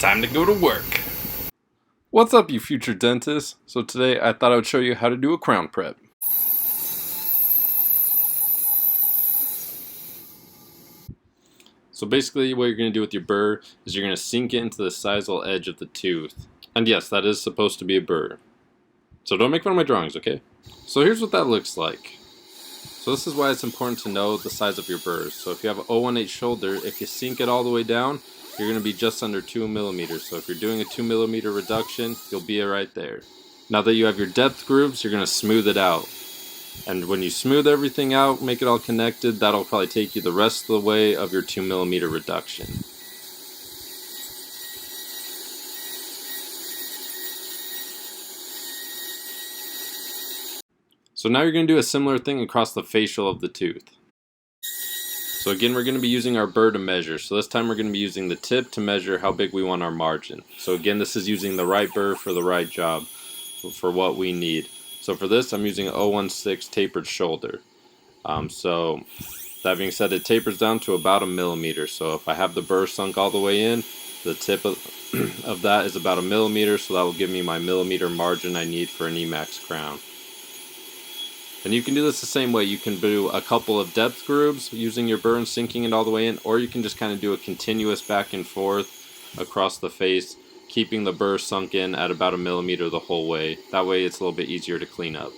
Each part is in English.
Time to go to work. What's up, you future dentists? So today I thought I would show you how to do a crown prep. So basically what you're going to do with your burr is you're going to sink it into the incisal edge of the tooth. And yes, that is supposed to be a burr. So don't make fun of my drawings, okay? So here's what that looks like. So this is why it's important to know the size of your burrs. So if you have an 018 shoulder, if you sink it all the way down, you're going to be just under 2 millimeters. So if you're doing a 2 millimeter reduction, you'll be right there. Now that you have your depth grooves, you're going to smooth it out. And when you smooth everything out, make it all connected, that'll probably take you the rest of the way of your 2 millimeter reduction. So now you're going to do a similar thing across the facial of the tooth. So again, we're going to be using our burr to measure. So this time we're going to be using the tip to measure how big we want our margin. So again, this is using the right burr for the right job, for what we need. So for this, I'm using an 016 tapered shoulder. So that being said, it tapers down to about 1 millimeter. So if I have the burr sunk all the way in, the tip of that is about 1 millimeter. So that will give me my millimeter margin I need for an EMAX crown. And you can do this the same way. You can do a couple of depth grooves using your burr and sinking it all the way in, or you can just kind of do a continuous back and forth across the face, keeping the burr sunk in at about 1 millimeter the whole way. That way it's a little bit easier to clean up.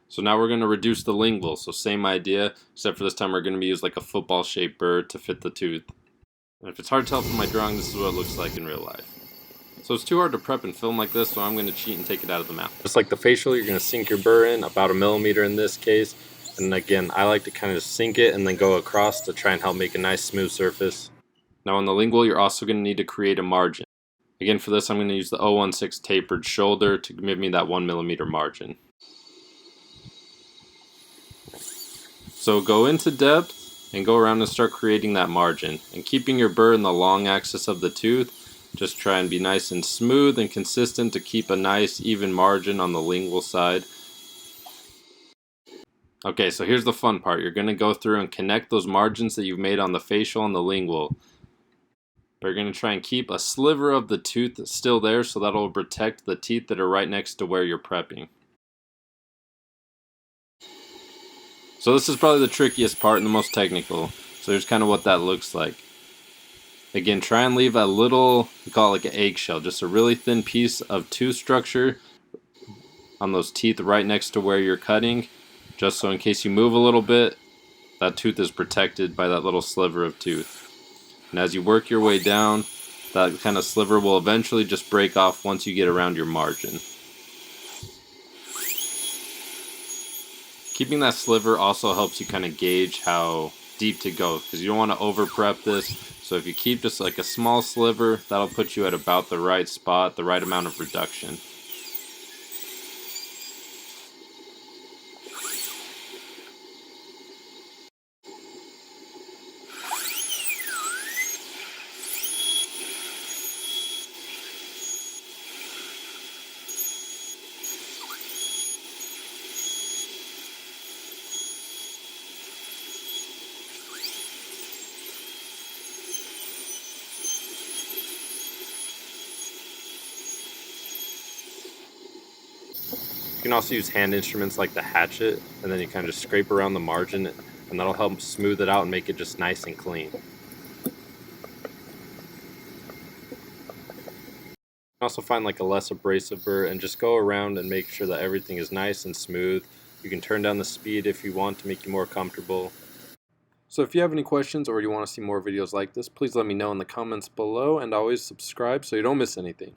So now we're going to reduce the lingual. So same idea, except for this time we're going to use like a football shaped burr to fit the tooth. And if it's hard to tell from my drawing, this is what it looks like in real life. So it's too hard to prep and film like this, so I'm going to cheat and take it out of the mouth. Just like the facial, you're going to sink your burr in, about 1 millimeter in this case. And again, I like to kind of sink it and then go across to try and help make a nice smooth surface. Now on the lingual, you're also going to need to create a margin. Again, for this, I'm going to use the 016 tapered shoulder to give me that 1 millimeter margin. So go into depth and go around and start creating that margin. And keeping your burr in the long axis of the tooth, just try and be nice and smooth and consistent to keep a nice even margin on the lingual side. Okay, so here's the fun part. You're going to go through and connect those margins that you've made on the facial and the lingual. But you're going to try and keep a sliver of the tooth still there, so that'll protect the teeth that are right next to where you're prepping. So this is probably the trickiest part and the most technical. So here's kind of what that looks like. Again, try and leave a little, we call it like an eggshell, just a really thin piece of tooth structure on those teeth right next to where you're cutting, just so in case you move a little bit, that tooth is protected by that little sliver of tooth. And as you work your way down, that kind of sliver will eventually just break off once you get around your margin. Keeping that sliver also helps you kind of gauge how deep to go, because you don't want to over prep this. So if you keep just like a small sliver, that'll put you at about the right spot, the right amount of reduction. You can also use hand instruments like the hatchet, and then you kind of just scrape around the margin, and that'll help smooth it out and make it just nice and clean. You can also find like a less abrasive burr and just go around and make sure that everything is nice and smooth. You can turn down the speed if you want to make you more comfortable. So if you have any questions or you want to see more videos like this, please let me know in the comments below, and always subscribe so you don't miss anything.